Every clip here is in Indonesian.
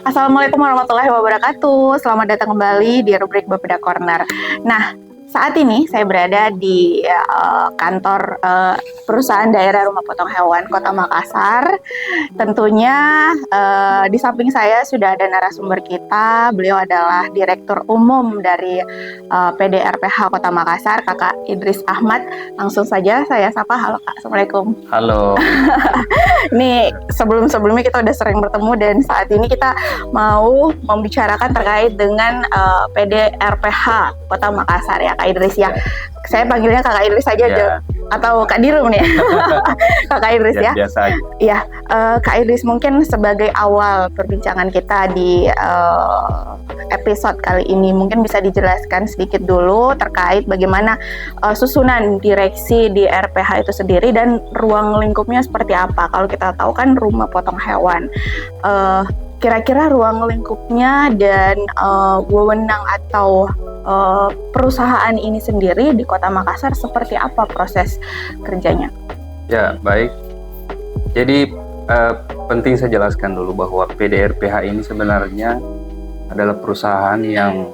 Assalamualaikum warahmatullahi wabarakatuh. Selamat datang kembali di rubrik Bapeda Corner. Nah, saat ini saya berada di kantor perusahaan daerah rumah potong hewan Kota Makassar. Tentunya di samping saya sudah ada narasumber kita. Beliau adalah Direktur Umum dari PD RPH Kota Makassar, Kakak Idris Ahmad. Langsung saja saya sapa. Halo Kak, Assalamualaikum. Halo. Nih, sebelum-sebelumnya kita udah sering bertemu dan saat ini kita mau membicarakan terkait dengan PD RPH Kota Makassar ya, Kak Idris ya. Saya panggilnya Kakak Idris saja Ya. Atau Kak Dirum nih. Kakak Idris ya. Biasa aja. Ya, Kak Idris mungkin sebagai awal perbincangan kita di episode kali ini mungkin bisa dijelaskan sedikit dulu terkait bagaimana susunan direksi di RPH itu sendiri dan ruang lingkupnya seperti apa. Kalau kita tahu kan rumah potong hewan. Kira-kira ruang lingkupnya dan wewenang atau perusahaan ini sendiri di Kota Makassar seperti apa proses kerjanya? Ya, baik. Jadi penting saya jelaskan dulu bahwa PD RPH ini sebenarnya adalah perusahaan yang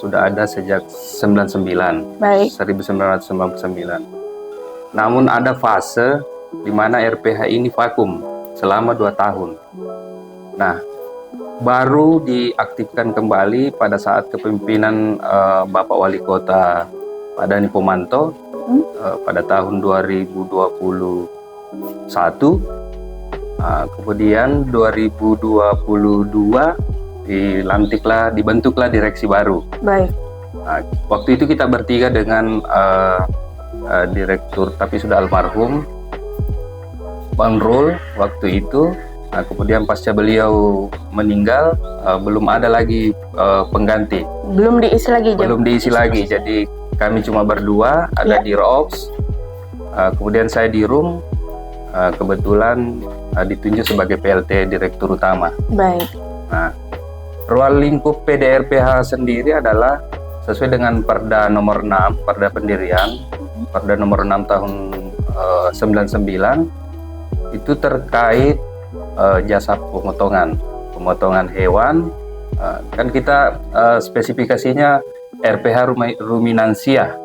sudah ada sejak 99. Baik. 1999. Namun ada fase di mana RPH ini vakum selama 2 tahun. Nah, baru diaktifkan kembali pada saat kepemimpinan Bapak Wali Kota Pak Dhani Pomanto pada tahun 2021. Kemudian 2022 dibentuklah direksi baru. Baik. Nah, waktu itu kita bertiga dengan direktur tapi sudah almarhum Bang Rul waktu itu. Nah, kemudian pasca beliau meninggal, belum ada lagi pengganti. Belum diisi lagi. Belum diisi lagi. Jadi kami cuma berdua, ada di Rops, kemudian saya di Room, kebetulan ditunjuk sebagai PLT Direktur Utama. Baik. Nah, ruang lingkup PD RPH sendiri adalah sesuai dengan Perda nomor 6, Perda Pendirian, Perda nomor 6 tahun 99, itu terkait jasa pemotongan hewan. Kan kita spesifikasinya RPH ruminansia.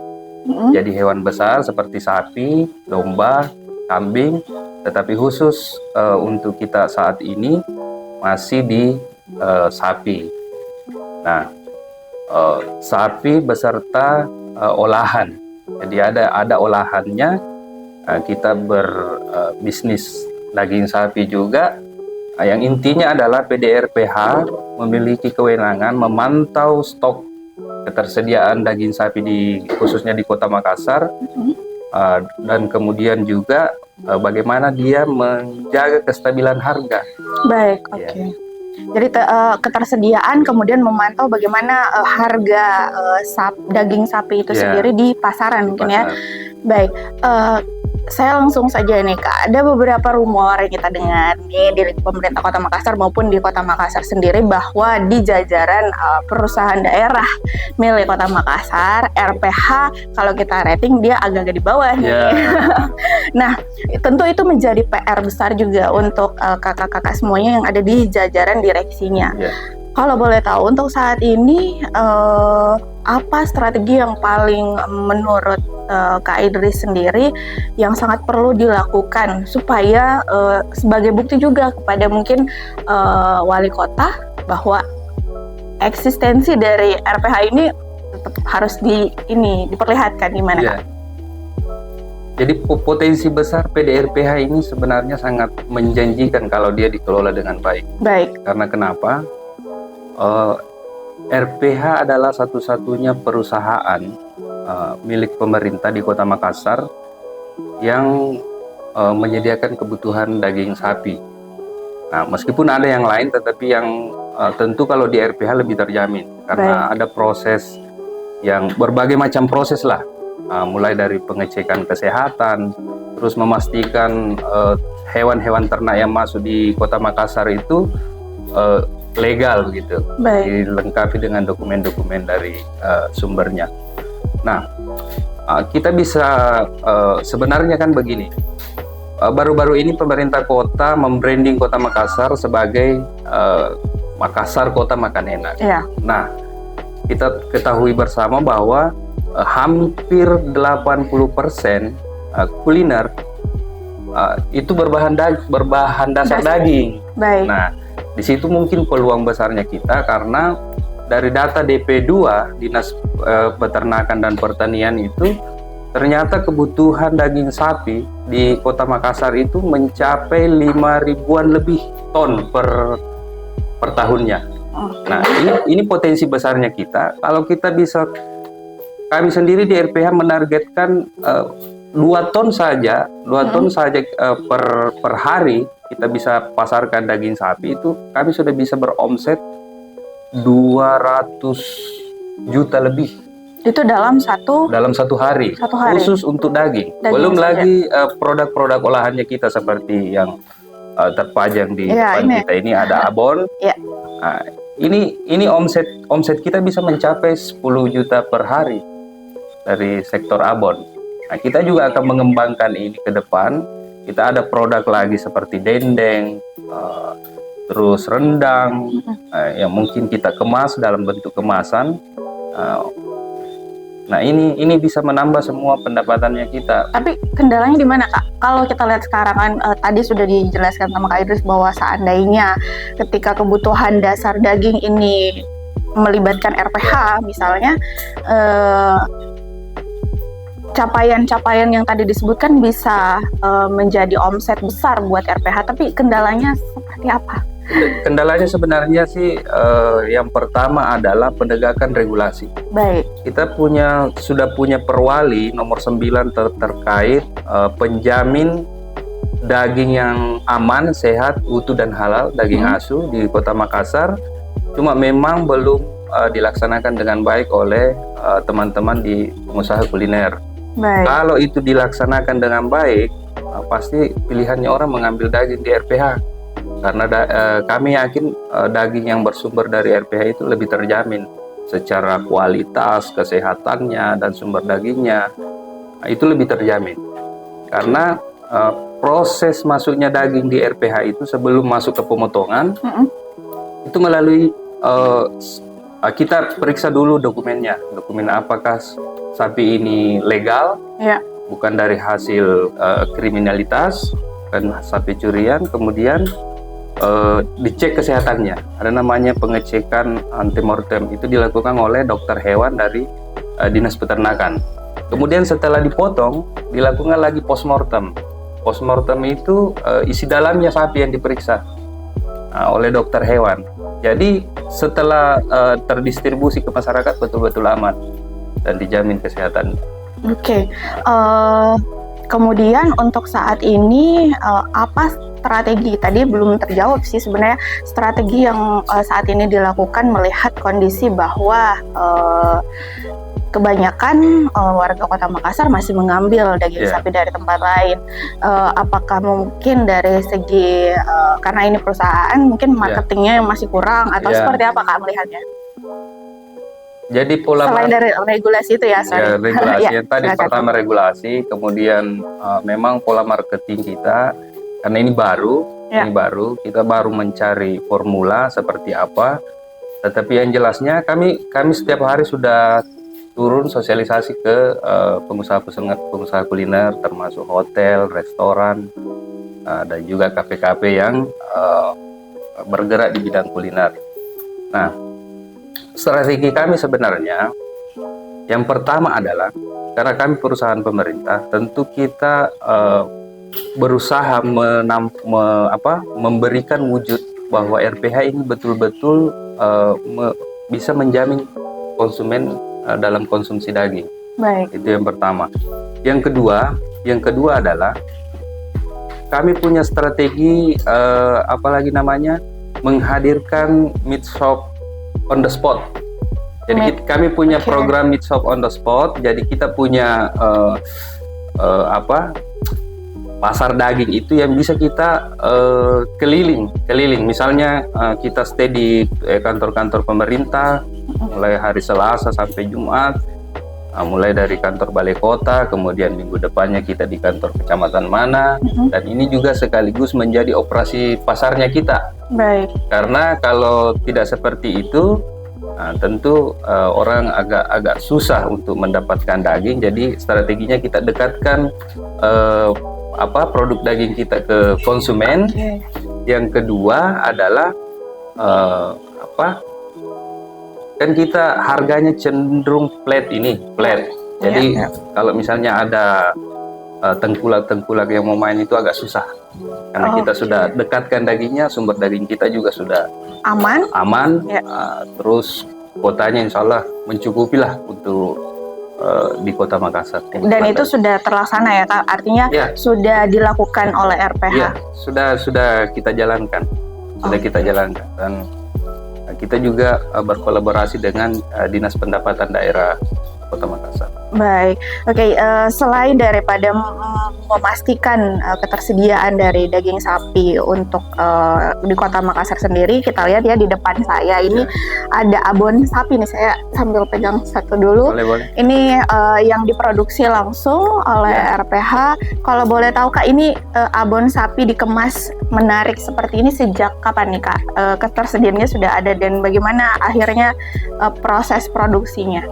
Jadi hewan besar seperti sapi, domba, kambing, tetapi khusus untuk kita saat ini masih di sapi. Nah, sapi beserta olahan. Jadi ada olahannya. Kita berbisnis daging sapi juga. Yang intinya adalah PD RPH memiliki kewenangan memantau stok ketersediaan daging sapi khususnya di Kota Makassar, dan kemudian juga bagaimana dia menjaga kestabilan harga. Baik, oke. Jadi ketersediaan kemudian memantau bagaimana harga daging sapi itu sendiri di pasaran mungkin ya. Baik. Saya langsung saja nih Kak, ada beberapa rumor yang kita dengar nih di pemerintah Kota Makassar maupun di Kota Makassar sendiri bahwa di jajaran perusahaan daerah milik Kota Makassar, RPH kalau kita rating dia agak-agak di bawah nih. Nah, tentu itu menjadi PR besar juga untuk kakak-kakak semuanya yang ada di jajaran direksinya. Kalau boleh tahu untuk saat ini apa strategi yang paling menurut Kak Idris sendiri yang sangat perlu dilakukan supaya sebagai bukti juga kepada mungkin wali kota bahwa eksistensi dari RPH ini tetap harus diperlihatkan gimana Kak? Jadi potensi besar PD RPH ini sebenarnya sangat menjanjikan kalau dia dikelola dengan baik. Baik. Karena kenapa? RPH adalah satu-satunya perusahaan milik pemerintah di Kota Makassar yang menyediakan kebutuhan daging sapi. Nah, meskipun ada yang lain, tetapi yang tentu kalau di RPH lebih terjamin karena ada proses yang berbagai macam proses lah, mulai dari pengecekan kesehatan, terus memastikan hewan-hewan ternak yang masuk di Kota Makassar itu legal gitu, dilengkapi dengan dokumen-dokumen dari sumbernya. Nah, kita bisa sebenarnya kan begini, baru-baru ini pemerintah kota membranding Kota Makassar sebagai Makassar Kota Makan Enak. Iya. Nah, kita ketahui bersama bahwa hampir 80% kuliner itu berbahan dasar daging. Baik. Nah, di situ mungkin peluang besarnya kita, karena dari data DP2 Dinas Peternakan dan Pertanian itu ternyata kebutuhan daging sapi di Kota Makassar itu mencapai 5.000-an lebih ton per tahunnya. Nah, ini potensi besarnya kita. Kalau kita bisa, kami sendiri di RPH menargetkan 2 ton saja per hari kita bisa pasarkan daging sapi, itu kami sudah bisa beromset 200 juta lebih. Itu dalam satu hari. Khusus untuk daging. Belum saja. Lagi produk-produk olahannya kita seperti yang terpajang di depan kita ini ada abon. Ya. Nah, ini omset kita bisa mencapai 10 juta per hari dari sektor abon. Nah, kita juga akan mengembangkan ini ke depan. Kita ada produk lagi seperti dendeng, terus rendang, yang mungkin kita kemas dalam bentuk kemasan. Nah, ini bisa menambah semua pendapatannya kita. Tapi kendalanya di mana, Kak? Kalau kita lihat sekarang kan tadi sudah dijelaskan sama Kak Idris bahwa seandainya ketika kebutuhan dasar daging ini melibatkan RPH misalnya, capaian-capaian yang tadi disebutkan bisa menjadi omset besar buat RPH, tapi kendalanya seperti apa? Kendalanya sebenarnya sih yang pertama adalah penegakan regulasi. Baik. Kita sudah punya perwali nomor 9 terkait penjamin daging yang aman, sehat, utuh dan halal, daging asu di Kota Makassar. Cuma memang belum dilaksanakan dengan baik oleh teman-teman di pengusaha kuliner. Baik. Kalau itu dilaksanakan dengan baik, pasti pilihannya orang mengambil daging di RPH. Karena kami yakin daging yang bersumber dari RPH itu lebih terjamin secara kualitas, kesehatannya, dan sumber dagingnya. Itu lebih terjamin. Karena proses masuknya daging di RPH itu sebelum masuk ke pemotongan, itu melalui kita periksa dulu dokumennya. Dokumen apakah sapi ini legal, bukan dari hasil kriminalitas, bukan sapi curian. Kemudian dicek kesehatannya. Ada namanya pengecekan antemortem, itu dilakukan oleh dokter hewan dari Dinas Peternakan. Kemudian setelah dipotong, dilakukan lagi postmortem. Postmortem itu isi dalamnya sapi yang diperiksa oleh dokter hewan. Jadi setelah terdistribusi ke masyarakat betul-betul aman dan dijamin kesehatan. Oke. Kemudian untuk saat ini apa strategi, tadi belum terjawab sih sebenarnya, strategi yang saat ini dilakukan melihat kondisi bahwa kebanyakan warga Kota Makassar masih mengambil daging sapi dari tempat lain. Apakah mungkin dari segi karena ini perusahaan mungkin marketingnya masih kurang atau seperti apa Kak melihatnya? Jadi pola selain dari regulasi itu ya, regulasi yang tadi pertama regulasi, kemudian memang pola marketing kita, karena ini baru, kita baru mencari formula seperti apa. Tetapi yang jelasnya kami setiap hari sudah turun sosialisasi ke pengusaha kuliner, termasuk hotel, restoran, dan juga kafe-kafe yang bergerak di bidang kuliner. Nah, strategi kami sebenarnya yang pertama adalah, karena kami perusahaan pemerintah, tentu kita berusaha memberikan wujud bahwa RPH ini betul-betul bisa menjamin konsumen dalam konsumsi daging. Baik. Itu yang pertama. Yang kedua adalah kami punya strategi menghadirkan meat shop on the spot. Jadi kami punya program meat shop on the spot. Jadi kita punya pasar daging itu yang bisa kita keliling. Misalnya kita stay di kantor-kantor pemerintah mulai hari Selasa sampai Jumat. mulai dari kantor balai kota, kemudian minggu depannya kita di kantor kecamatan mana, dan ini juga sekaligus menjadi operasi pasarnya kita. Baik. Karena kalau tidak seperti itu, tentu orang agak susah untuk mendapatkan daging. Jadi strateginya kita dekatkan produk daging kita ke konsumen. Yang kedua adalah kan kita harganya cenderung flat. Jadi kalau misalnya ada tengkulak-tengkulak yang mau main itu agak susah, karena kita sudah dekatkan dagingnya, sumber daging kita juga sudah aman. Terus kuotanya insya Allah mencukupi lah untuk di Kota Makassar. Dan itu sudah terlaksana ya Kak? Artinya sudah dilakukan oleh RPH? Ya, sudah kita jalankan. Dan kita juga berkolaborasi dengan Dinas Pendapatan Daerah Kota Makassar. Baik, oke. Selain daripada memastikan ketersediaan dari daging sapi untuk di Kota Makassar sendiri, kita lihat ya di depan saya ini ada abon sapi nih. Saya sambil pegang satu dulu. Boleh. Ini yang diproduksi langsung oleh RPH. Kalau boleh tahu Kak, ini abon sapi dikemas menarik seperti ini sejak kapan nih Kak? Ketersediaannya sudah ada dan bagaimana akhirnya proses produksinya?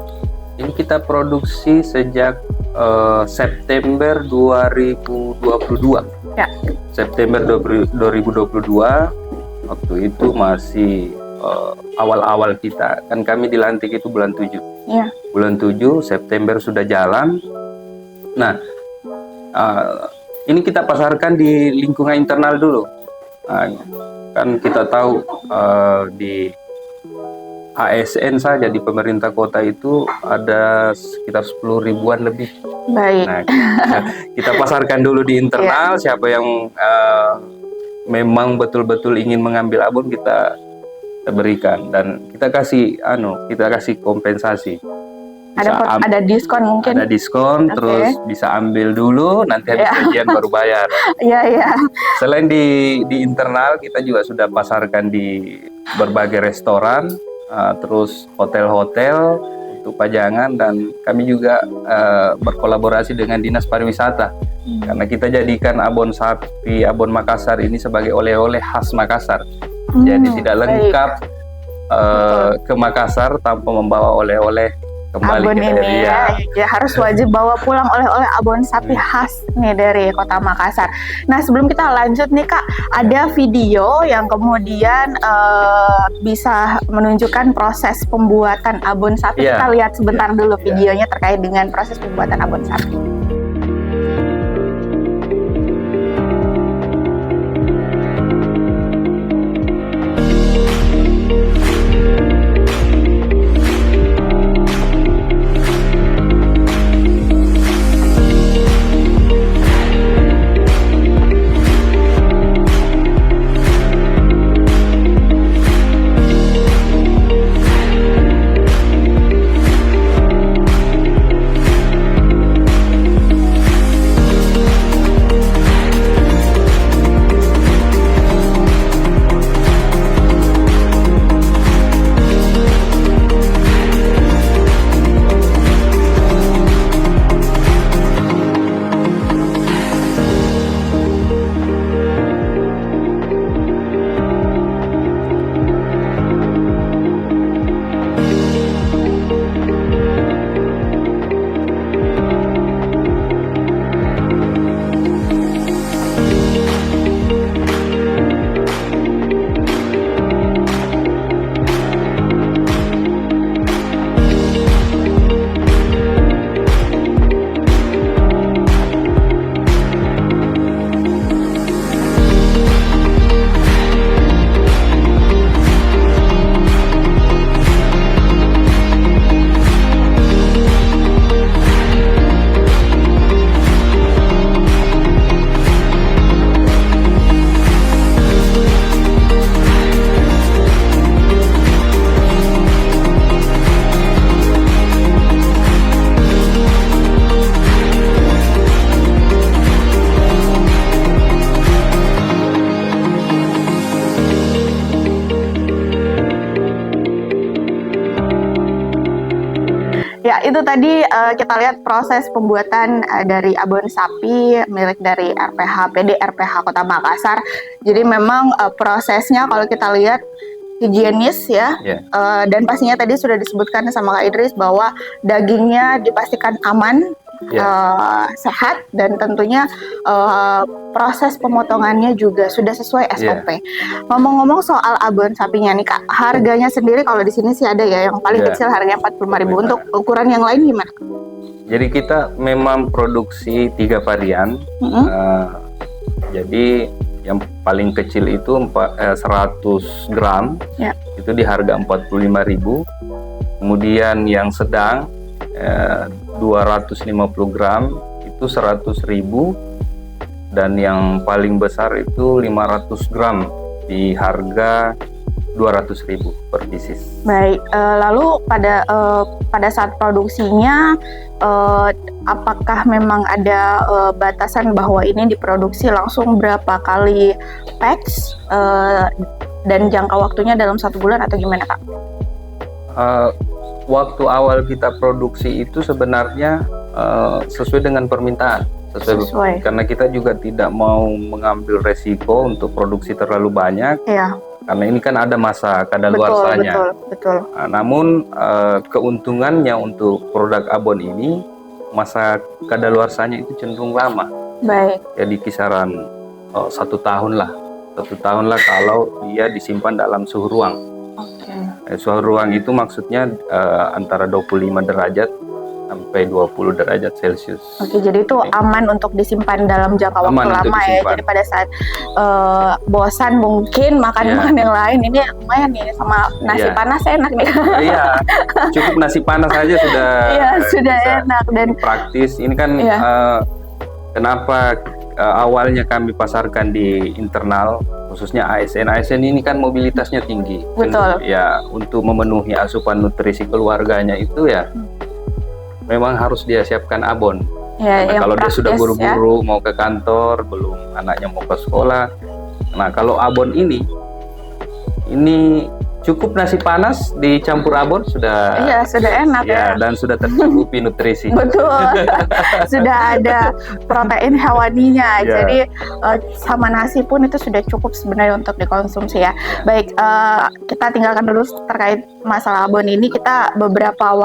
Ini kita produksi sejak September 2022. Ya. September 2022, waktu itu masih awal-awal kita. Kan kami dilantik itu bulan 7. Ya. Bulan 7, September sudah jalan. Nah, ini kita pasarkan di lingkungan internal dulu. Kan kita tahu di ASN saja di pemerintah kota itu ada sekitar 10 ribuan lebih. Baik. Nah, kita pasarkan dulu di internal. Siapa yang memang betul-betul ingin mengambil abon kita berikan, dan kita kasih kompensasi. Ada diskon mungkin? Ada diskon, terus bisa ambil dulu, nanti habis gajian baru bayar. Iya. Selain di internal, kita juga sudah pasarkan di berbagai restoran, terus hotel-hotel untuk pajangan, dan kami juga berkolaborasi dengan Dinas Pariwisata. Karena kita jadikan abon sapi, abon Makassar ini sebagai oleh-oleh khas Makassar. Jadi tidak lengkap ke Makassar tanpa membawa oleh-oleh kembali abon ke ini ya harus wajib bawa pulang oleh-oleh abon sapi khas nih dari Kota Makassar. Nah, sebelum kita lanjut nih Kak, ada video yang kemudian bisa menunjukkan proses pembuatan abon sapi. Kita lihat sebentar dulu videonya terkait dengan proses pembuatan abon sapi. itu tadi kita lihat proses pembuatan dari abon sapi milik dari PD RPH Kota Makassar. Jadi memang prosesnya kalau kita lihat higienis ya, dan pastinya tadi sudah disebutkan sama Kak Idris bahwa dagingnya dipastikan aman, sehat, dan tentunya proses pemotongannya juga sudah sesuai SOP. Ngomong-ngomong soal abon sapinya nih Kak, harganya sendiri kalau di sini sih ada ya yang paling kecil harganya 45.000. Untuk ukuran yang lain gimana? Jadi kita memang produksi 3 varian. Jadi yang paling kecil itu 100 gram, itu di harga 45.000. Kemudian yang sedang 250 gram itu 100.000, dan yang paling besar itu 500 gram di harga 200.000 per pieces. Baik, lalu pada saat produksinya apakah memang ada batasan bahwa ini diproduksi langsung berapa kali packs dan jangka waktunya dalam 1 bulan atau gimana Kak? Waktu awal kita produksi itu sebenarnya sesuai dengan permintaan, sesuai. Karena kita juga tidak mau mengambil resiko untuk produksi terlalu banyak. Karena ini kan ada masa kadaluarsanya. Betul. Nah, namun keuntungannya untuk produk abon ini masa kadaluarsanya itu cenderung lama. Baik. Jadi kisaran 1 tahun lah. 1 tahun lah kalau dia disimpan dalam suhu ruang. Suhu ruang itu maksudnya antara 25 derajat sampai 20 derajat Celcius. Jadi itu aman untuk disimpan dalam jangka waktu lama ya. Jadi pada saat bosan mungkin makan yang lain, ini lumayan nih sama nasi panas enak nih. Iya, cukup nasi panas aja sudah. Sudah enak dan praktis. Ini kan kenapa awalnya kami pasarkan di internal, khususnya ASN. ASN ini kan mobilitasnya tinggi. Betul. Ya, untuk memenuhi asupan nutrisi keluarganya itu memang harus dia siapkan abon. Kalau dia sudah buru-buru mau ke kantor, belum anaknya mau ke sekolah. Nah, kalau abon ini cukup nasi panas dicampur abon sudah enak ya. Dan sudah tercukupi nutrisi. Betul. Sudah ada protein hewaninya. Jadi sama nasi pun itu sudah cukup sebenarnya untuk dikonsumsi ya. Baik, kita tinggalkan dulu terkait masalah abon ini. Kita beberapa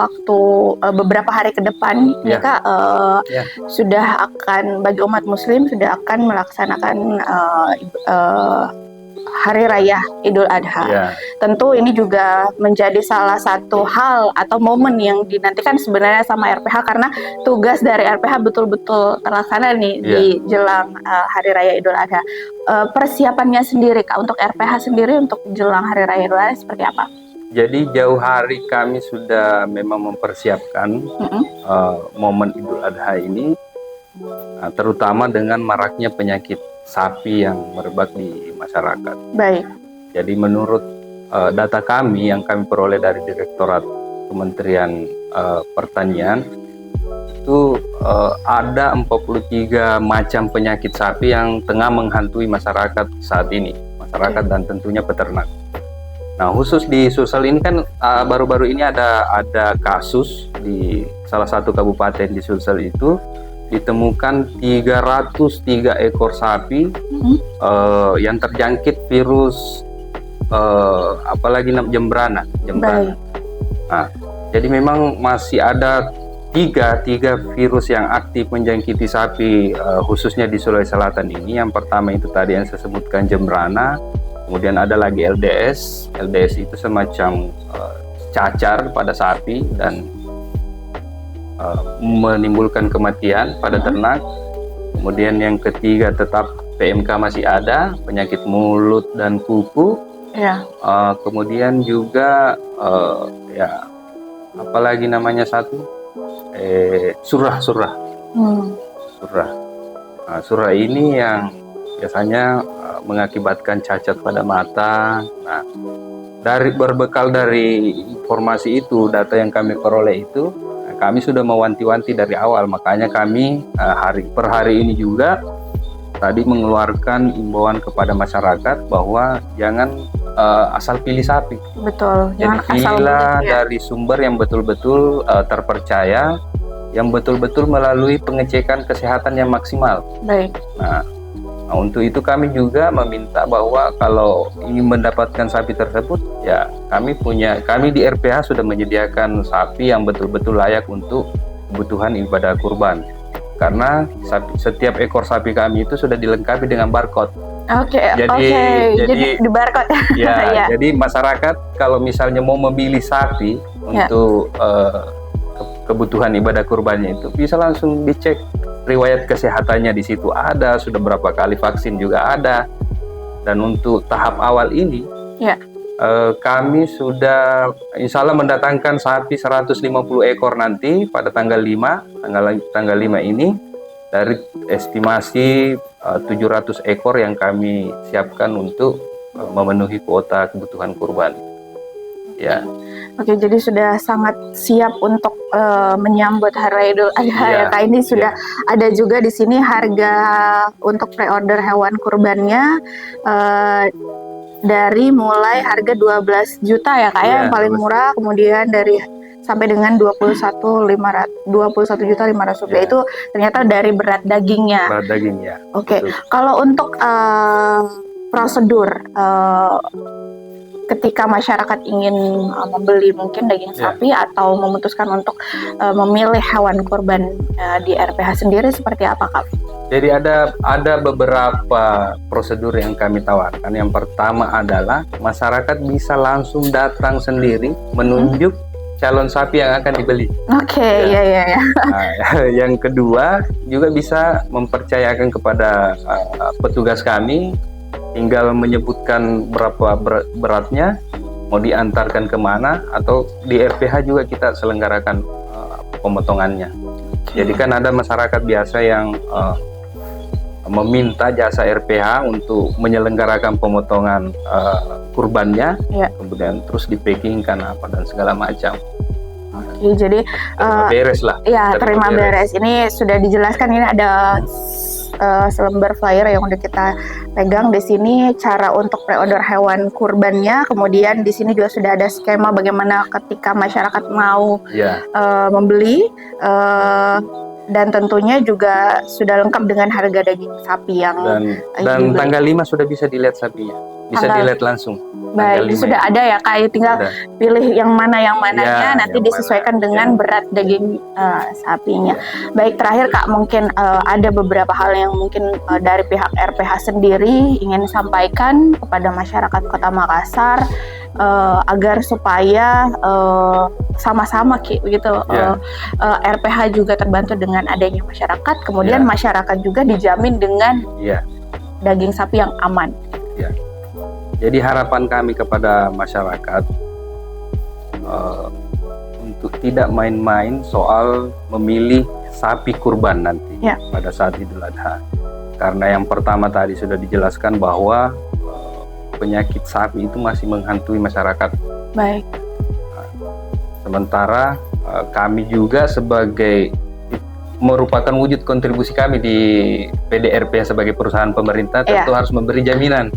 hari ke depan Kak, sudah akan, bagi umat muslim sudah akan melaksanakan Hari Raya Idul Adha. Tentu ini juga menjadi salah satu hal atau momen yang dinantikan sebenarnya sama RPH, karena tugas dari RPH betul-betul terlaksana nih di jelang Hari Raya Idul Adha. Persiapannya sendiri Kak, untuk RPH sendiri untuk jelang Hari Raya Idul Adha seperti apa? Jadi jauh hari kami sudah memang mempersiapkan momen Idul Adha ini, terutama dengan maraknya penyakit sapi yang merebak di masyarakat. Baik. Jadi menurut data kami yang kami peroleh dari Direktorat Kementerian Pertanian, itu ada 43 macam penyakit sapi yang tengah menghantui masyarakat saat ini, masyarakat dan tentunya peternak. Nah, khusus di Sulsel ini kan baru-baru ini ada kasus di salah satu kabupaten di Sulsel itu, ditemukan 303 ekor sapi yang terjangkit virus apalagi jembrana. Nah, jadi memang masih ada tiga virus yang aktif menjangkiti sapi, khususnya di Sulawesi Selatan ini. Yang pertama itu tadi yang saya sebutkan, jembrana. Kemudian ada lagi LDS. LDS itu semacam cacar pada sapi dan menimbulkan kematian pada ternak. Kemudian yang ketiga tetap PMK masih ada, penyakit mulut dan kuku. Kemudian juga apalagi namanya satu, surah. Nah, surah ini yang biasanya mengakibatkan cacat pada mata. Nah, berbekal dari informasi itu, data yang kami peroleh itu, kami sudah mewanti-wanti dari awal. Makanya kami per hari ini juga tadi mengeluarkan imbauan kepada masyarakat bahwa jangan asal pilih sapi. Betul. Jadi pilihlah dari sumber yang betul-betul terpercaya, yang betul-betul melalui pengecekan kesehatan yang maksimal. Baik. Nah, untuk itu kami juga meminta bahwa kalau ingin mendapatkan sapi tersebut, ya kami di RPH sudah menyediakan sapi yang betul-betul layak untuk kebutuhan ibadah kurban. Karena setiap ekor sapi kami itu sudah dilengkapi dengan barcode. Jadi di barcode. Ya, jadi masyarakat kalau misalnya mau memilih sapi untuk kebutuhan ibadah kurbannya itu bisa langsung dicek riwayat kesehatannya di situ ada, sudah berapa kali vaksin juga ada. Dan untuk tahap awal ini kami sudah insya Allah mendatangkan sapi 150 ekor nanti pada tanggal 5 ini dari estimasi 700 ekor yang kami siapkan untuk memenuhi kuota kebutuhan kurban. Ya. Oke, jadi sudah sangat siap untuk menyambut Hari Idul Adha ya Kak. Ini sudah ada juga di sini harga untuk pre-order hewan kurbannya dari mulai harga 12 juta ya Kak yang paling murah, kemudian dari sampai dengan 21.500 rupiah itu ternyata dari berat dagingnya. Berat dagingnya. Oke. Kalau untuk prosedur ketika masyarakat ingin membeli mungkin daging sapi atau memutuskan untuk memilih hewan kurban di RPH sendiri seperti apa Kak? Jadi ada beberapa prosedur yang kami tawarkan. Yang pertama adalah masyarakat bisa langsung datang sendiri menunjuk calon sapi yang akan dibeli. Oke, iya. Nah, yang kedua juga bisa mempercayakan kepada petugas kami, tinggal menyebutkan berapa beratnya, mau diantarkan kemana, atau di RPH juga kita selenggarakan pemotongannya. Jadi kan ada masyarakat biasa yang meminta jasa RPH untuk menyelenggarakan pemotongan kurbannya, kemudian terus di-packingkan apa dan segala macam. Oke, jadi beres lah. Ya, terima beres. Ini sudah dijelaskan, ini ada selembar flyer yang udah kita pegang di sini cara untuk pre-order hewan kurbannya. Kemudian di sini juga sudah ada skema bagaimana ketika masyarakat mau membeli dan tentunya juga sudah lengkap dengan harga daging sapi yang dan tanggal 5 sudah bisa dilihat sapinya. Bisa dilihat langsung. Baik, sudah ada ya Kak, tinggal pilih yang mananya nanti disesuaikan dengan berat daging sapinya. Baik, terakhir Kak, mungkin ada beberapa hal yang mungkin dari pihak RPH sendiri ingin sampaikan kepada masyarakat Kota Makassar agar supaya sama-sama gitu RPH juga terbantu dengan adanya masyarakat, kemudian masyarakat juga dijamin dengan daging sapi yang aman. Jadi harapan kami kepada masyarakat untuk tidak main-main soal memilih sapi kurban nanti pada saat Idul Adha. Karena yang pertama tadi sudah dijelaskan bahwa penyakit sapi itu masih menghantui masyarakat. Baik. Sementara kami juga sebagai merupakan wujud kontribusi kami di PDRP sebagai perusahaan pemerintah tentu harus memberi jaminan,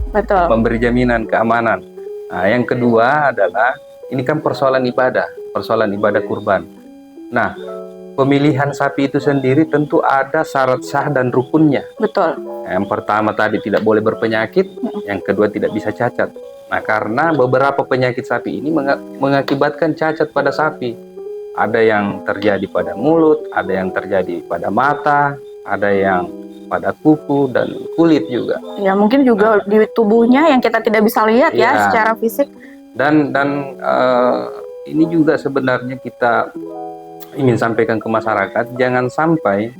memberi jaminan keamanan. Nah, yang kedua adalah ini kan persoalan ibadah kurban. Nah, pemilihan sapi itu sendiri tentu ada syarat sah dan rukunnya. Betul. Yang pertama tadi tidak boleh berpenyakit, yang kedua tidak bisa cacat. Nah, karena beberapa penyakit sapi ini mengakibatkan cacat pada sapi. Ada yang terjadi pada mulut, ada yang terjadi pada mata, ada yang pada kuku dan kulit juga. Ya, mungkin juga di tubuhnya yang kita tidak bisa lihat secara fisik. Dan ini juga sebenarnya kita ingin sampaikan ke masyarakat, jangan sampai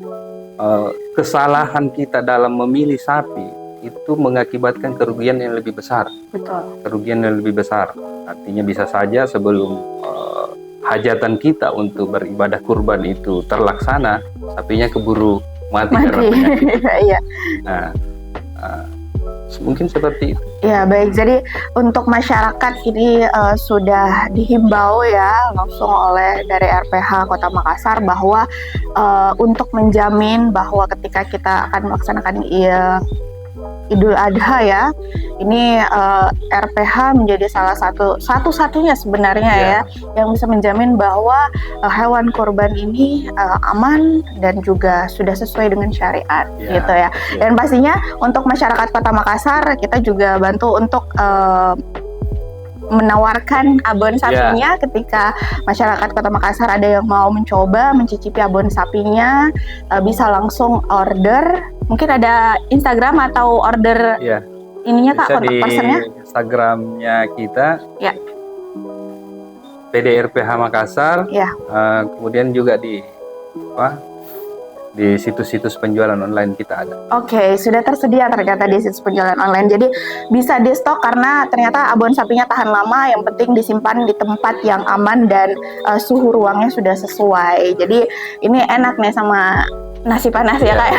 kesalahan kita dalam memilih sapi itu mengakibatkan kerugian yang lebih besar. Betul. Kerugian yang lebih besar. Artinya bisa saja sebelum hajatan kita untuk beribadah kurban itu terlaksana, sapinya keburu mati. Karena penyakit. Mungkin seperti itu. Ya, baik. Jadi untuk masyarakat ini sudah dihimbau langsung oleh dari RPH Kota Makassar bahwa untuk menjamin bahwa ketika kita akan melaksanakan Idul Adha ya. Ini RPH menjadi salah satu-satunya sebenarnya ya yang bisa menjamin bahwa hewan kurban ini aman dan juga sudah sesuai dengan syariat gitu ya. Dan pastinya untuk masyarakat Kota Makassar kita juga bantu untuk menawarkan abon sapinya ketika masyarakat Kota Makassar ada yang mau mencoba mencicipi abon sapinya, bisa langsung order. Mungkin ada Instagram atau order ininya Kak, kontak personnya? Instagramnya kita PDRPH Makassar, kemudian juga di situs-situs penjualan online kita ada. Oke, sudah tersedia ternyata di situs penjualan online. Jadi bisa di stok karena ternyata abon sapinya tahan lama. Yang penting disimpan di tempat yang aman dan suhu ruangnya sudah sesuai. Jadi ini enak nih sama nasi panas ya Kak.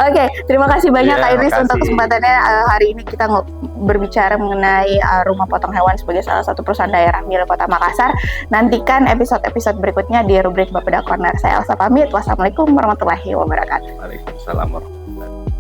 Oke, terima kasih banyak Kak Iris untuk kesempatannya. Hari ini kita berbicara mengenai rumah potong hewan sebagai salah satu perusahaan daerah milik Kota Makassar. Nantikan episode-episode berikutnya di rubrik Bapeda Corner. Saya Elsa pamit. Wassalamualaikum warahmatullahi wabarakatuh. Waalaikumsalam warahmatullahi wabarakatuh.